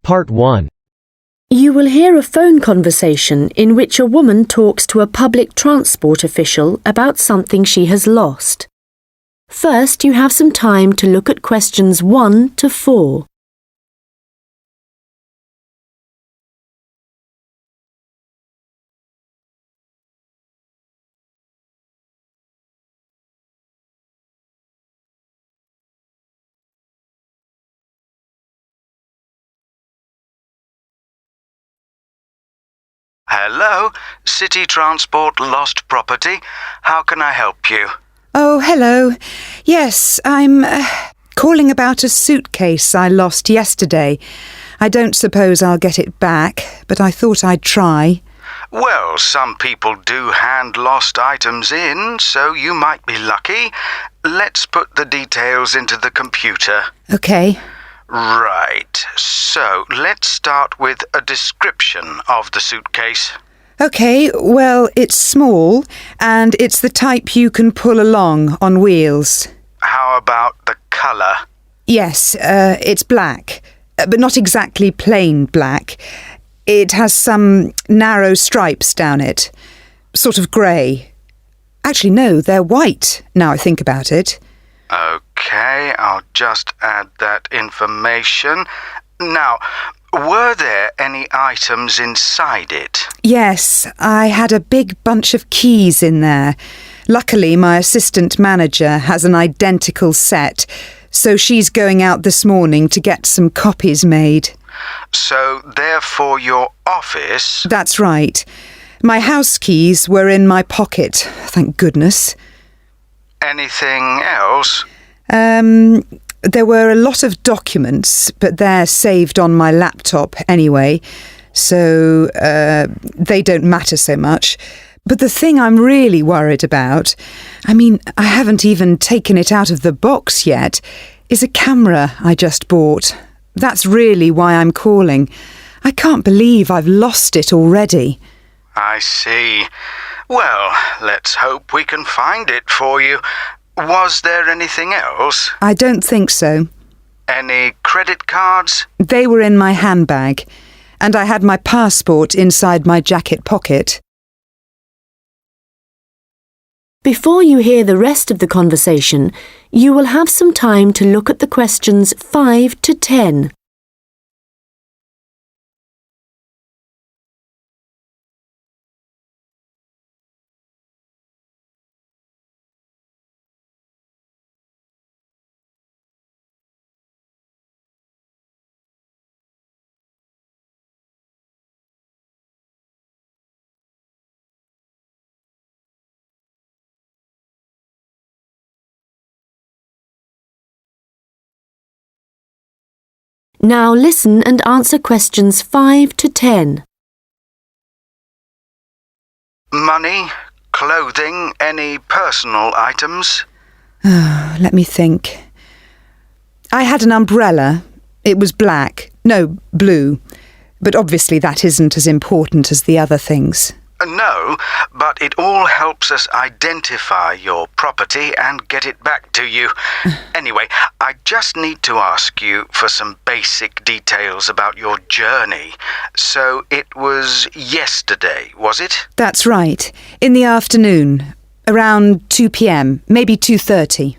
Part 1. You will hear a phone conversation in which a woman talks to a public transport official about something she has lost. First, you have some time to look at questions 1 to 4. Hello, City Transport Lost Property. How can I help you? Oh, hello. Yes, I'm calling about a suitcase I lost yesterday. I don't suppose I'll get it back, but I thought I'd try. Well, some people do hand lost items in, so you might be lucky. Let's put the details into the computer. OK. Right, so let's start with a description of the suitcase. OK, well, it's small, and it's the type you can pull along on wheels. How about the colour? Yes, it's black, but not exactly plain black. It has some narrow stripes down it, sort of grey. Actually, no, they're white, now I think about it. OK, I'll just add that information. Now, were there any items inside it? Yes, I had a big bunch of keys in there. Luckily, my assistant manager has an identical set, so she's going out this morning to get some copies made. So, therefore, your office... That's right. My house keys were in my pocket, thank goodness. Anything else? There were a lot of documents, but they're saved on my laptop anyway, so they don't matter so much. But the thing I'm really worried about, I haven't even taken it out of the box yet, is a camera I just bought. That's really why I'm calling. I can't believe I've lost it already. I see. Well, let's hope we can find it for you. Was there anything else? I don't think so. Any credit cards? They were in my handbag, and I had my passport inside my jacket pocket. Before you hear the rest of the conversation, you will have some time to look at the questions 5 to 10. Now listen and answer questions 5 to 10. Money, clothing, any personal items? Let me think. I had an umbrella. It was black. No, blue. But obviously that isn't as important as the other things. No, but it all helps us identify your property and get it back to you. Anyway, I just need to ask you for some basic details about your journey. So it was yesterday, was it? That's right. In the afternoon. Around 2 p.m, maybe 2:30.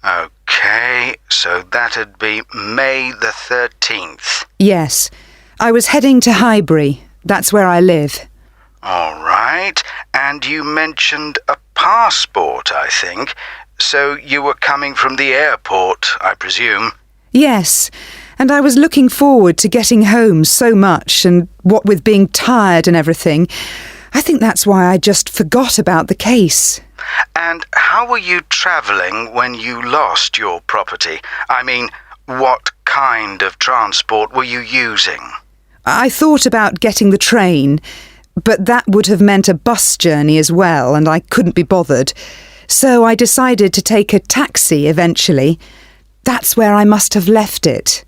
OK, so that'd be May the 13th. Yes. I was heading to Highbury. That's where I live. All right, and you mentioned a passport, I think. So you were coming from the airport, I presume? Yes, and I was looking forward to getting home so much, and what with being tired and everything, I think that's why I just forgot about the case. And how were you travelling when you lost your property? What kind of transport were you using? I thought about getting the train, but that would have meant a bus journey as well, and I couldn't be bothered. So I decided to take a taxi eventually. That's where I must have left it.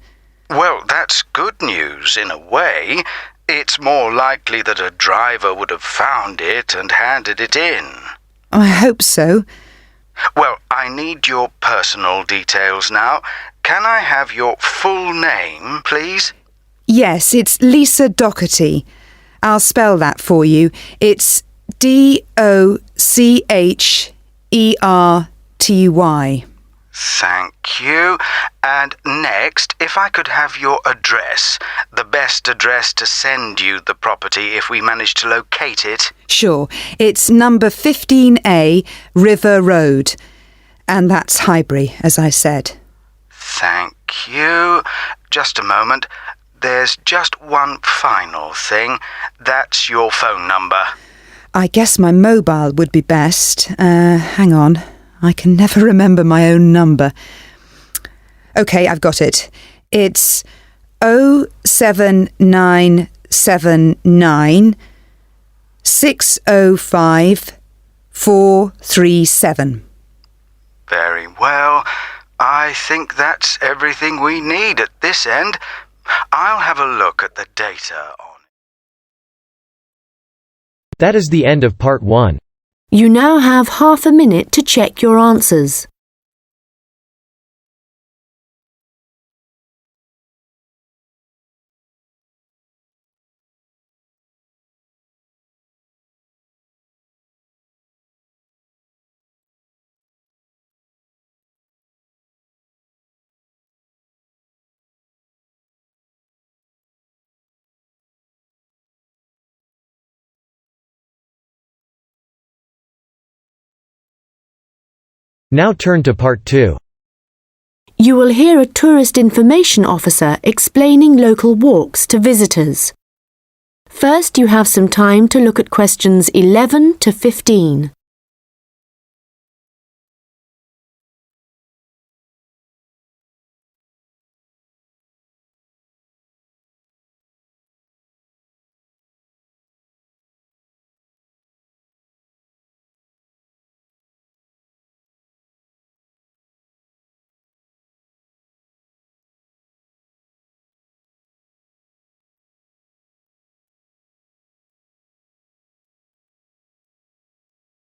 Well, that's good news in a way. It's more likely that a driver would have found it and handed it in. I hope so. Well, I need your personal details now. Can I have your full name, please? Yes, it's Lisa Docherty. I'll spell that for you. It's Docherty. Thank you. And next, if I could have your address, the best address to send you the property if we manage to locate it. Sure. It's number 15A, River Road. And that's Highbury, as I said. Thank you. Just a moment. There's just one final thing. That's your phone number. I guess my mobile would be best. Hang on. I can never remember my own number. OK, I've got it. It's 07979 605 437. Very well. I think that's everything we need at this end. I'll have a look at the data on. That is the end of part 1. You now have half a minute to check your answers. Now turn to part 2. You will hear a tourist information officer explaining local walks to visitors. First, you have some time to look at questions 11 to 15.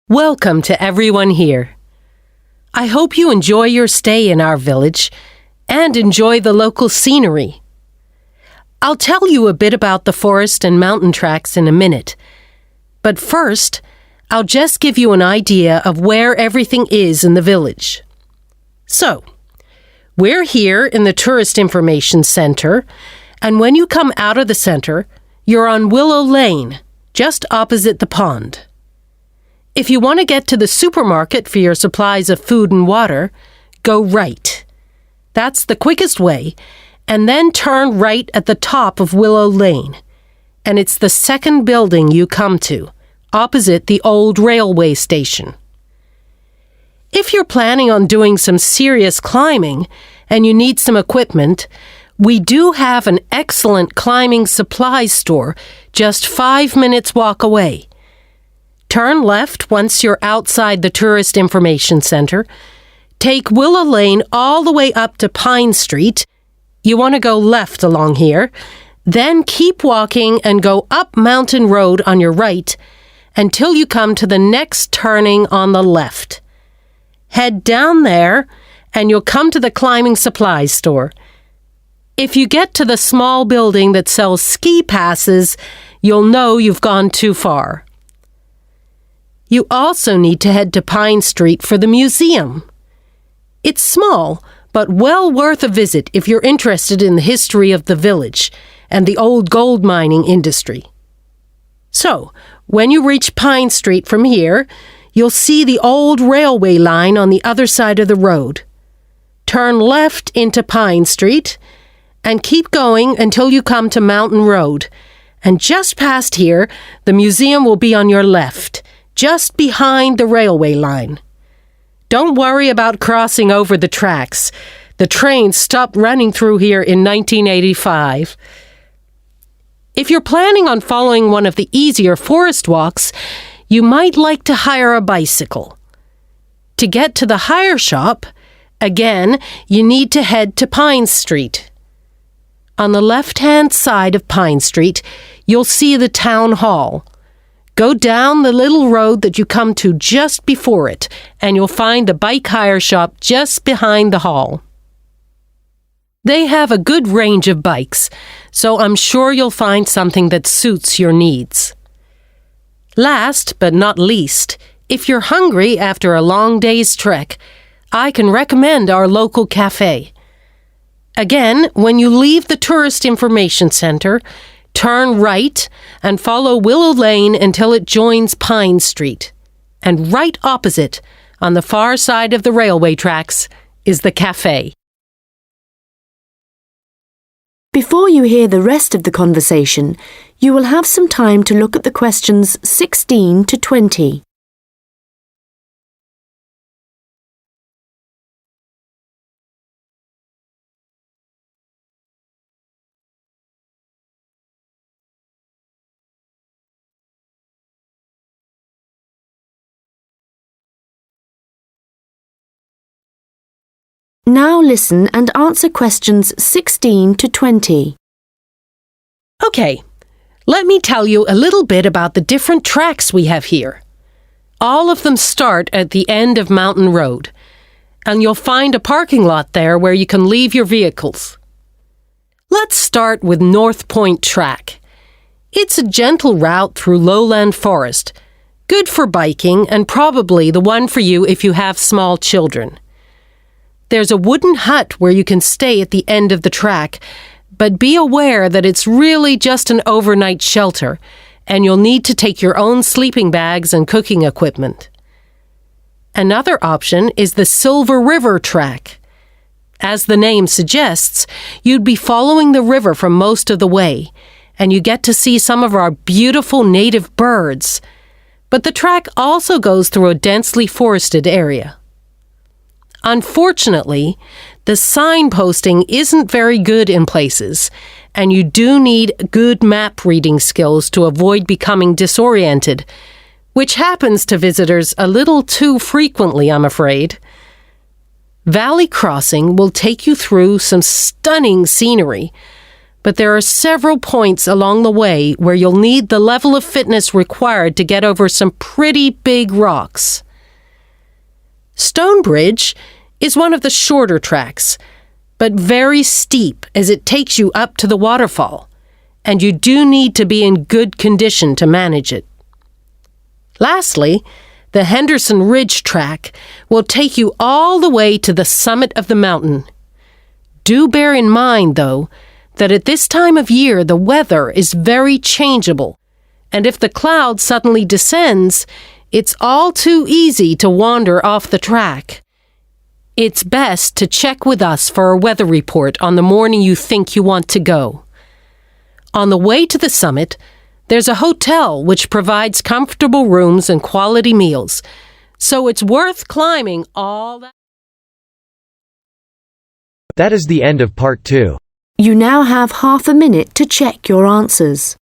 Welcome to everyone here. I hope you enjoy your stay in our village and enjoy the local scenery. I'll tell you a bit about the forest and mountain tracks in a minute, but first, I'll just give you an idea of where everything is in the village. So, we're here in the Tourist Information Center, and when you come out of the center, you're on Willow Lane, just opposite the pond. If you want to get to the supermarket for your supplies of food and water, go right. That's the quickest way, and then turn right at the top of Willow Lane. And it's the second building you come to, opposite the old railway station. If you're planning on doing some serious climbing and you need some equipment, we do have an excellent climbing supplies store just 5 minutes walk away. Turn left once you're outside the Tourist Information Center. Take Willow Lane all the way up to Pine Street. You want to go left along here. Then keep walking and go up Mountain Road on your right until you come to the next turning on the left. Head down there and you'll come to the climbing supplies store. If you get to the small building that sells ski passes, you'll know you've gone too far. You also need to head to Pine Street for the museum. It's small, but well worth a visit if you're interested in the history of the village and the old gold mining industry. So, when you reach Pine Street from here, you'll see the old railway line on the other side of the road. Turn left into Pine Street and keep going until you come to Mountain Road. And just past here, the museum will be on your left, just behind the railway line. Don't worry about crossing over the tracks. The train stopped running through here in 1985. If you're planning on following one of the easier forest walks, you might like to hire a bicycle. To get to the hire shop, again, you need to head to Pine Street. On the left-hand side of Pine Street, you'll see the town hall. Go down the little road that you come to just before it, and you'll find the bike hire shop just behind the hall. They have a good range of bikes, so I'm sure you'll find something that suits your needs. Last but not least, if you're hungry after a long day's trek, I can recommend our local cafe. Again, when you leave the Tourist Information Center, turn right and follow Willow Lane until it joins Pine Street. And right opposite, on the far side of the railway tracks, is the cafe. Before you hear the rest of the conversation, you will have some time to look at the questions 16 to 20. Now listen and answer questions 16 to 20. Okay, let me tell you a little bit about the different tracks we have here. All of them start at the end of Mountain Road, and you'll find a parking lot there where you can leave your vehicles. Let's start with North Point Track. It's a gentle route through lowland forest, good for biking and probably the one for you if you have small children. There's a wooden hut where you can stay at the end of the track, but be aware that it's really just an overnight shelter, and you'll need to take your own sleeping bags and cooking equipment. Another option is the Silver River Track. As the name suggests, you'd be following the river for most of the way, and you get to see some of our beautiful native birds. But the track also goes through a densely forested area. Unfortunately, the signposting isn't very good in places, and you do need good map reading skills to avoid becoming disoriented, which happens to visitors a little too frequently, I'm afraid. Valley Crossing will take you through some stunning scenery, but there are several points along the way where you'll need the level of fitness required to get over some pretty big rocks. Stonebridge is one of the shorter tracks, but very steep as it takes you up to the waterfall, and you do need to be in good condition to manage it. Lastly, the Henderson Ridge track will take you all the way to the summit of the mountain. Do bear in mind, though, that at this time of year the weather is very changeable, and if the cloud suddenly descends, it's all too easy to wander off the track. It's best to check with us for a weather report on the morning you think you want to go. On the way to the summit, there's a hotel which provides comfortable rooms and quality meals, so it's worth climbing all that. That is the end of part 2. You now have half a minute to check your answers.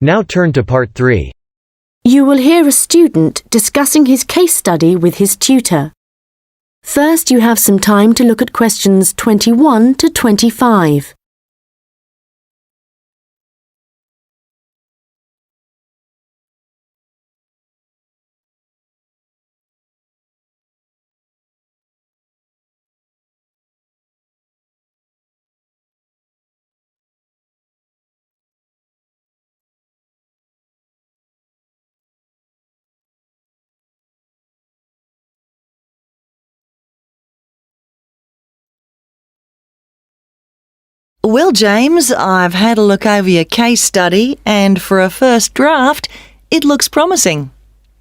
Now turn to part 3. You will hear a student discussing his case study with his tutor. First, you have some time to look at questions 21 to 25. Well, James, I've had a look over your case study, and for a first draft, it looks promising.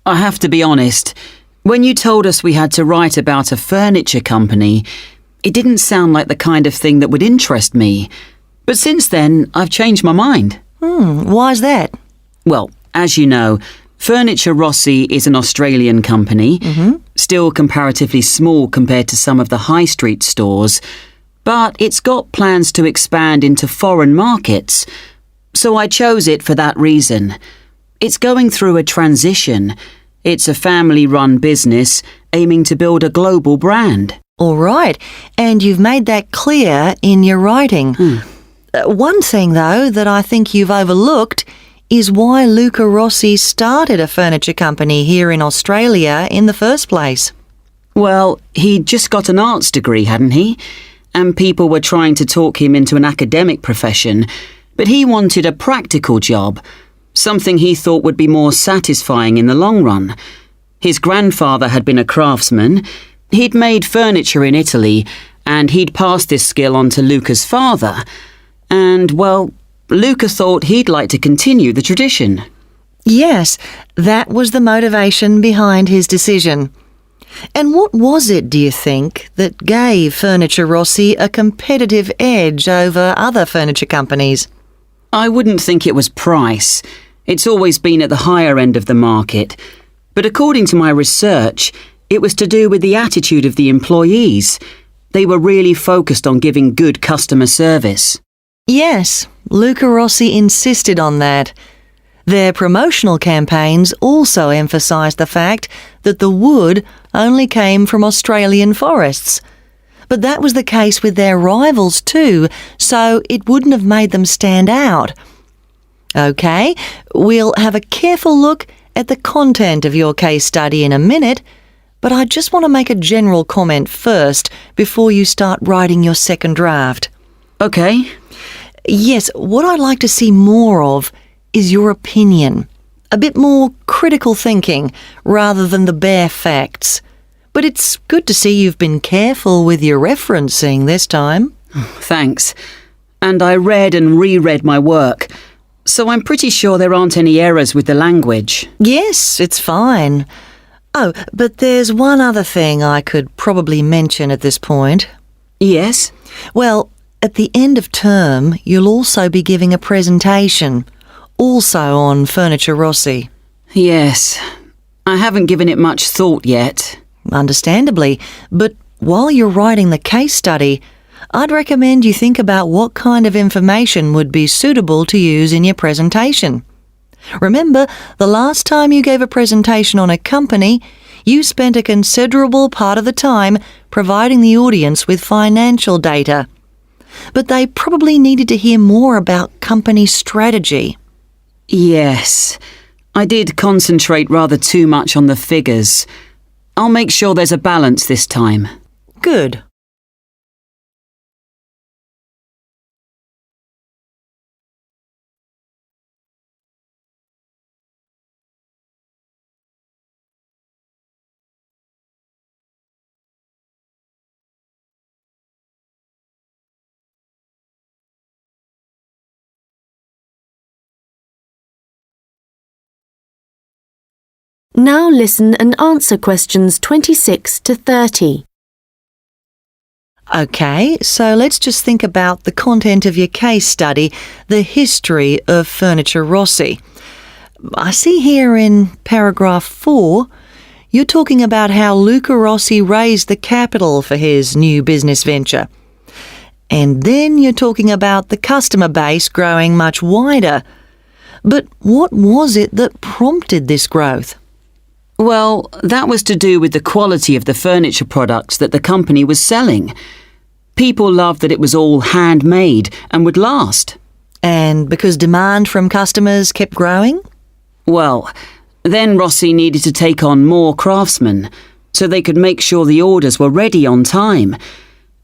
I have to be honest, when you told us we had to write about a furniture company, it didn't sound like the kind of thing that would interest me. But since then, I've changed my mind. Why's that? Well, as you know, Furniture Rossi is an Australian company, still comparatively small compared to some of the high street stores, but it's got plans to expand into foreign markets, so I chose it for that reason. It's going through a transition. It's a family-run business aiming to build a global brand. All right, and you've made that clear in your writing. One thing, though, that I think you've overlooked is why Luca Rossi started a furniture company here in Australia in the first place. Well, he'd just got an arts degree, hadn't he? And people were trying to talk him into an academic profession, but he wanted a practical job, something he thought would be more satisfying in the long run. His grandfather had been a craftsman, he'd made furniture in Italy, and he'd passed this skill on to Luca's father. And, well, Luca thought he'd like to continue the tradition. Yes, that was the motivation behind his decision. And what was it, do you think, that gave Furniture Rossi a competitive edge over other furniture companies? I wouldn't think it was price. It's always been at the higher end of the market. But according to my research, it was to do with the attitude of the employees. They were really focused on giving good customer service. Yes, Luca Rossi insisted on that. Their promotional campaigns also emphasised the fact that the wood only came from Australian forests. But that was the case with their rivals too, so it wouldn't have made them stand out. OK, we'll have a careful look at the content of your case study in a minute, but I just want to make a general comment first before you start writing your second draft. OK. Yes, what I'd like to see more of is your opinion. A bit more critical thinking rather than the bare facts. But it's good to see you've been careful with your referencing this time. Thanks. And I read and reread my work, so I'm pretty sure there aren't any errors with the language. Yes, it's fine. Oh, but there's one other thing I could probably mention at this point. Yes? Well, at the end of term, you'll also be giving a presentation, also on Furniture Rossi. Yes. I haven't given it much thought yet. Understandably, but while you're writing the case study, I'd recommend you think about what kind of information would be suitable to use in your presentation. Remember, the last time you gave a presentation on a company, you spent a considerable part of the time providing the audience with financial data. But they probably needed to hear more about company strategy. Yes. I did concentrate rather too much on the figures. I'll make sure there's a balance this time. Good. Now listen and answer questions 26 to 30. OK, so let's just think about the content of your case study, the history of Furniture Rossi. I see here in paragraph 4, you're talking about how Luca Rossi raised the capital for his new business venture. And then you're talking about the customer base growing much wider. But what was it that prompted this growth? Well, that was to do with the quality of the furniture products that the company was selling. People loved that it was all handmade and would last. And because demand from customers kept growing? Well, then Rossi needed to take on more craftsmen so they could make sure the orders were ready on time.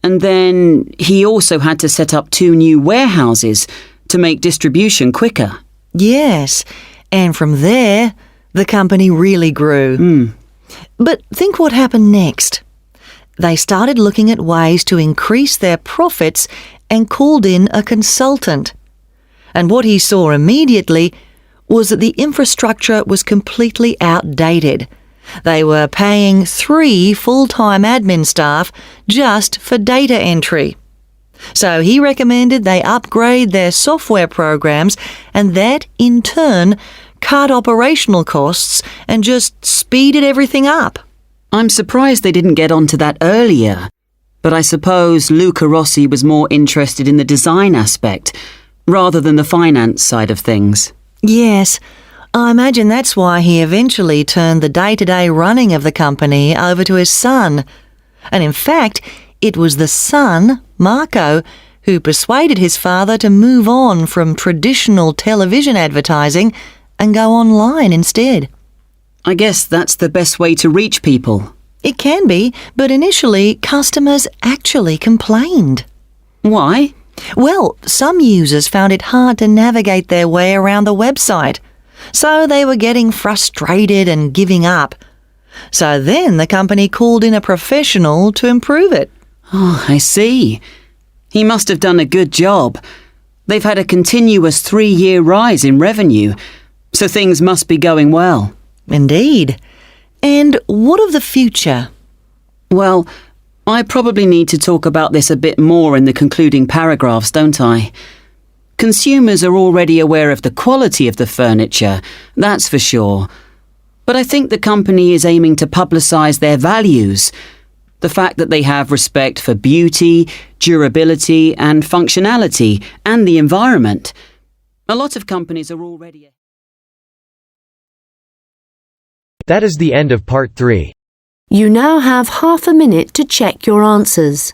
And then he also had to set up 2 new warehouses to make distribution quicker. Yes, and from there, the company really grew. But think what happened next. They started looking at ways to increase their profits and called in a consultant. And what he saw immediately was that the infrastructure was completely outdated. They were paying 3 full-time admin staff just for data entry. So he recommended they upgrade their software programs, and that, in turn, cut operational costs and just speeded everything up. I'm surprised they didn't get onto that earlier. But I suppose Luca Rossi was more interested in the design aspect, rather than the finance side of things. Yes, I imagine that's why he eventually turned the day-to-day running of the company over to his son. And in fact, it was the son, Marco, who persuaded his father to move on from traditional television advertising and go online instead. I guess that's the best way to reach people. It can be, but initially customers actually complained. Why? Well, some users found it hard to navigate their way around the website, so they were getting frustrated and giving up. So then the company called in a professional to improve it. Oh, I see. He must have done a good job. They've had a continuous 3-year rise in revenue, so things must be going well. Indeed. And what of the future? Well, I probably need to talk about this a bit more in the concluding paragraphs, don't I? Consumers are already aware of the quality of the furniture, that's for sure. But I think the company is aiming to publicise their values. The fact that they have respect for beauty, durability and functionality and the environment. A lot of companies are already... That is the end of part 3. You now have half a minute to check your answers.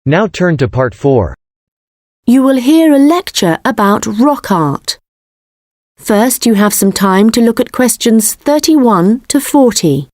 Now turn to part 4. You will hear a lecture about rock art. First, you have some time to look at questions 31 to 40.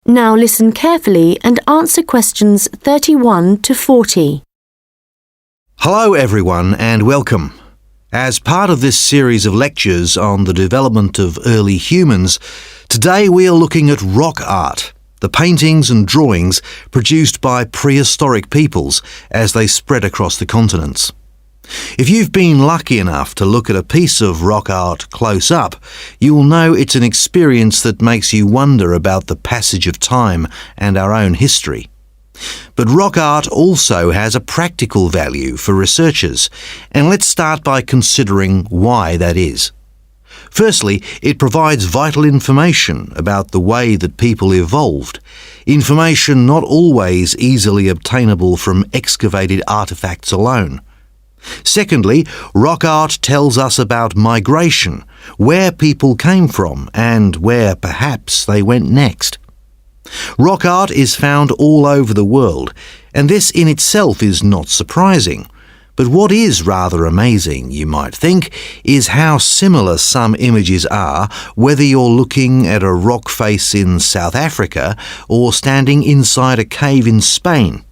Now listen carefully and answer questions 31 to 40. Hello everyone and welcome. As part of this series of lectures on the development of early humans, today we are looking at rock art, the paintings and drawings produced by prehistoric peoples as they spread across the continents. If you've been lucky enough to look at a piece of rock art close up, you'll know it's an experience that makes you wonder about the passage of time and our own history. But rock art also has a practical value for researchers, and let's start by considering why that is. Firstly, it provides vital information about the way that people evolved, information not always easily obtainable from excavated artefacts alone. Secondly, rock art tells us about migration, where people came from and where perhaps they went next. Rock art is found all over the world, and this in itself is not surprising. But what is rather amazing, you might think, is how similar some images are, whether you're looking at a rock face in South Africa or standing inside a cave in Spain.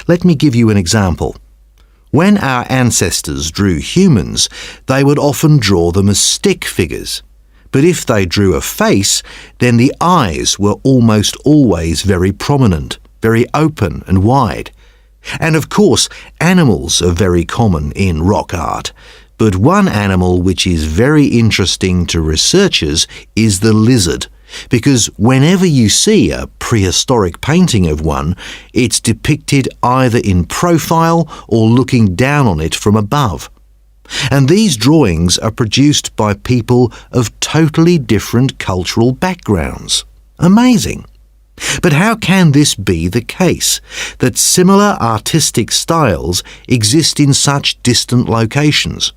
Let me give you an example. When our ancestors drew humans, they would often draw them as stick figures. But if they drew a face, then the eyes were almost always very prominent, very open and wide. And of course, animals are very common in rock art. But one animal which is very interesting to researchers is the lizard, because whenever you see a prehistoric painting of one, it's depicted either in profile or looking down on it from above. And these drawings are produced by people of totally different cultural backgrounds. Amazing. But how can this be the case, that similar artistic styles exist in such distant locations?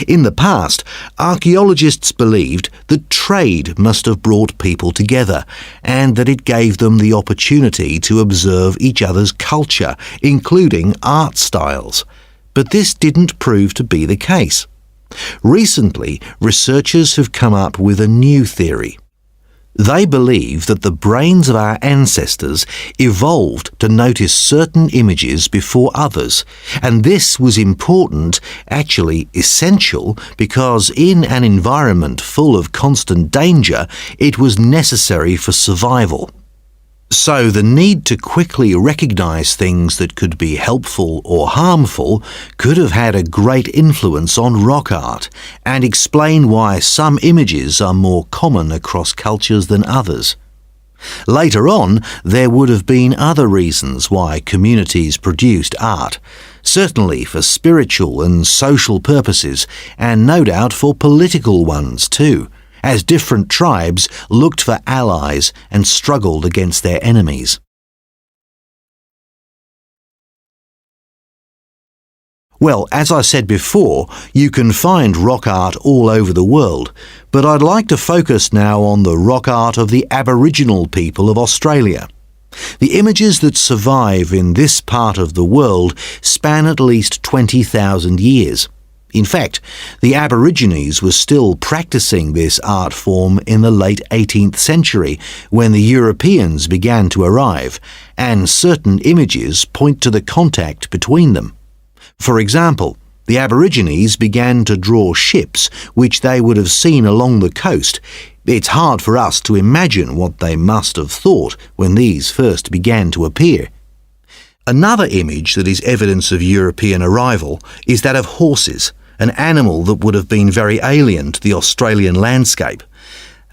In the past, archaeologists believed that trade must have brought people together, and that it gave them the opportunity to observe each other's culture, including art styles. But this didn't prove to be the case. Recently, researchers have come up with a new theory. They believe that the brains of our ancestors evolved to notice certain images before others, and this was important, actually essential, because in an environment full of constant danger, it was necessary for survival. So the need to quickly recognize things that could be helpful or harmful could have had a great influence on rock art, and explain why some images are more common across cultures than others. Later on, there would have been other reasons why communities produced art, certainly for spiritual and social purposes, and no doubt for political ones too, as different tribes looked for allies and struggled against their enemies. Well, as I said before, you can find rock art all over the world, but I'd like to focus now on the rock art of the Aboriginal people of Australia. The images that survive in this part of the world span at least 20,000 years. In fact, the Aborigines were still practising this art form in the late 18th century when the Europeans began to arrive, and certain images point to the contact between them. For example, the Aborigines began to draw ships which they would have seen along the coast. It's hard for us to imagine what they must have thought when these first began to appear. Another image that is evidence of European arrival is that of horses, an animal that would have been very alien to the Australian landscape.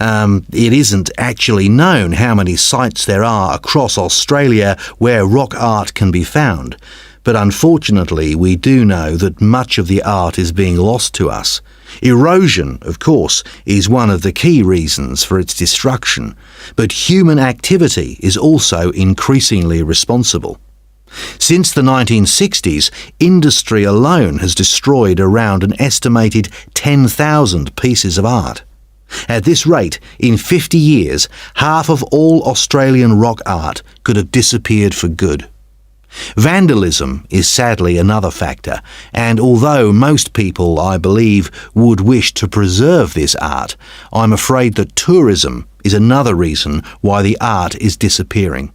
It isn't actually known how many sites there are across Australia where rock art can be found, but unfortunately we do know that much of the art is being lost to us. Erosion, of course, is one of the key reasons for its destruction, but human activity is also increasingly responsible. Since the 1960s, industry alone has destroyed around an estimated 10,000 pieces of art. At this rate, in 50 years, half of all Australian rock art could have disappeared for good. Vandalism is sadly another factor, and although most people, I believe, would wish to preserve this art, I'm afraid that tourism is another reason why the art is disappearing.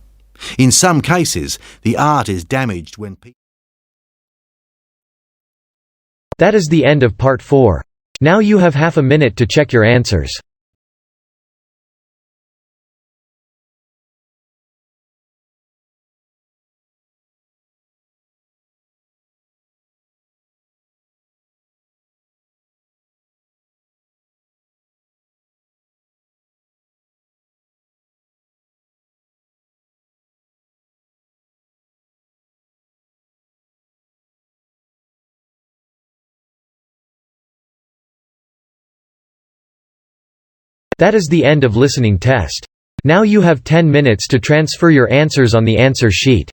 In some cases, the art is damaged when people... That is the end of part 4. Now you have half a minute to check your answers. That is the end of listening test. Now you have 10 minutes to transfer your answers on the answer sheet.